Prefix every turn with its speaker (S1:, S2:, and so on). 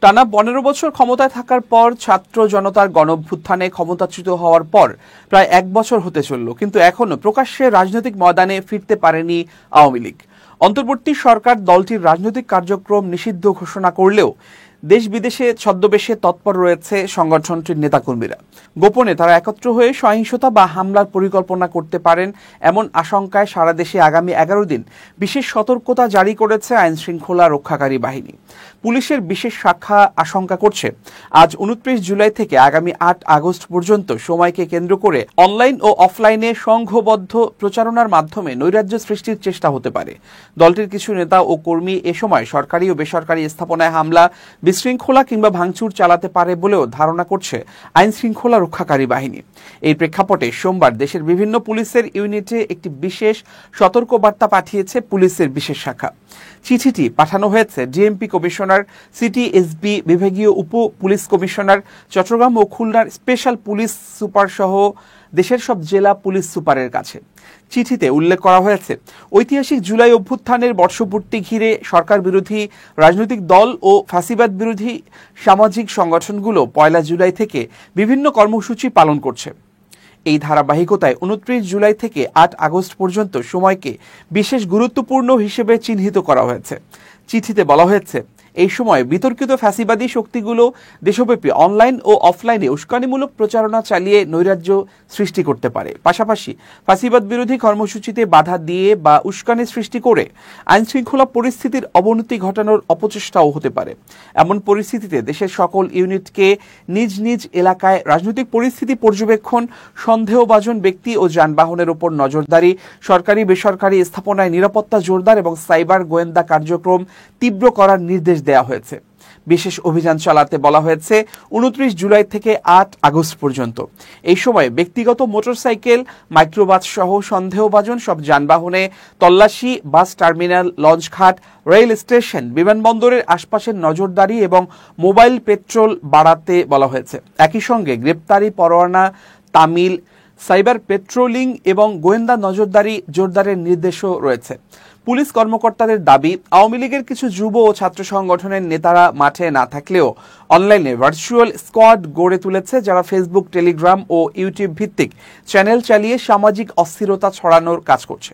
S1: টানা 15 বছর ক্ষমতায় থাকার পর ছাত্র জনতার গণঅভ্যুত্থানে ক্ষমতাচ্যুত হওয়ার পর প্রায় 1 বছর হতে চলল, কিন্তু এখনো প্রকাশ্যে রাজনৈতিক ময়দানে ফিরতে পারেনি আওয়ামী লীগ। অন্তর্বর্তী সরকার দলটির রাজনৈতিক কার্যক্রম নিষিদ্ধ ঘোষণা করলেও দেশ বিদেশে ছদ্মবেশে তৎপর রয়েছে সংগঠনটির নেতাকর্মীরা। গোপনে তারা একত্র হয়ে সহিংসতা বা হামলার পরিকল্পনা করতে পারেন এমন আশঙ্কায় সারা দেশে আগামী 11 দিন বিশেষ সতর্কতা জারি করেছে আইন শৃঙ্খলা রক্ষাকারী বাহিনী। পুলিশের বিশেষ শাখা আশঙ্কা করছে আজ 29 জুলাই থেকে আগামী 8 আগস্ট পর্যন্ত সময়কে কেন্দ্র করে অনলাইন ও অফলাইনে সংঘবদ্ধ প্রচারণার মাধ্যমে নৈরাজ্য সৃষ্টির চেষ্টা হতে পারে। দলটির কিছু নেতা ও কর্মী এ সময় সরকারি ও বেসরকারি স্থাপনায় হামলা, বিশৃঙ্খলা কিংবা ভাঙচুর চালাতে পারে বলেও ধারণা করছে আইন শৃঙ্খলা রক্ষাকারী বাহিনী। এই প্রেক্ষাপটে সোমবার দেশের বিভিন্ন পুলিশের ইউনিটে একটি বিশেষ সতর্কবার্তা পাঠিয়েছে পুলিশের বিশেষ শাখা। চিঠিটি পাঠানো হয়েছে ডিএমপি কমিশনার, সিটি এসবি বিভাগীয় উপ পুলিশ কমিশনার, চট্টগ্রাম ও খুলনার স্পেশাল পুলিশ সুপার সহ দেশের সব জেলা পুলিশ সুপারের কাছে। চিঠিতে উল্লেখ করা হয়েছে, ঐতিহাসিক জুলাই অভ্যুত্থানের বর্ষপূর্তি ঘিরে সরকার বিরোধী রাজনৈতিক দল ও ফ্যাসিবাদ বিরোধী সামাজিক সংগঠনগুলো 1 জুলাই থেকে বিভিন্ন কর্মসূচি পালন করছে। এই ধারাবাহিকতায় 29 জুলাই থেকে 8 আগস্ট পর্যন্ত সময়কে বিশেষ গুরুত্বপূর্ণ হিসেবে চিহ্নিত করা হয়েছে। চিঠিতে বলা হয়েছে, এই সময় বিতর্কিত ফ্যাসিবাদী শক্তিগুলো দেশব্যাপী অনলাইন ও অফলাইনে উস্কানিমূলক প্রচারণা চালিয়ে নৈরাজ্য সৃষ্টি করতে পারে। পাশাপাশি ফ্যাসিবাদ বিরোধী কর্মসূচিতে বাধা দিয়ে বা উস্কানি সৃষ্টি করে আইনশৃঙ্খলা পরিস্থিতির অবনতি ঘটানোর অপচেষ্টাও হতে পারে। এমন পরিস্থিতিতে দেশের সকল ইউনিটকে নিজ নিজ এলাকায় রাজনৈতিক পরিস্থিতি পর্যবেক্ষণ, সন্দেহভাজন ব্যক্তি ও যানবাহনের উপর নজরদারি, সরকারি বেসরকারি স্থাপনায় নিরাপত্তা জোরদার এবং সাইবার গোয়েন্দা কার্যক্রম তীব্র করার নির্দেশ দেওয়া হয়েছে। বিশেষ অভিযান চালাতে বলা হয়েছে 29 জুলাই থেকে 8 আগস্ট পর্যন্ত। এই সময় ব্যক্তিগত মোটরসাইকেল, মাইক্রোবাস সহ সন্দেহভাজন সব যানবাহনে তল্লাশি, বাস টার্মিনাল, লঞ্চঘাট, রেল স্টেশন, বিমানবন্দরের আশপাশের নজরদারি এবং মোবাইল পেট্রোল বাড়াতে বলা হয়েছে। একই সঙ্গে গ্রেপ্তারি পরোয়ানা তামিল, সাইবার পেট্রোলিং এবং গোয়েন্দা নজরদারি জোরদারের নির্দেশও রয়েছে। পুলিশ কর্মকর্তাদের দাবি, আওয়ামী লীগের কিছু যুব ও ছাত্র সংগঠনের নেতারা মাঠে না থাকলেও অনলাইনে ভার্চুয়াল স্কোয়াড গড়ে তুলেছে, যারা ফেসবুক, টেলিগ্রাম ও ইউটিউব ভিত্তিক চ্যানেল চালিয়ে সামাজিক অস্থিরতা ছড়ানোর কাজ করছে।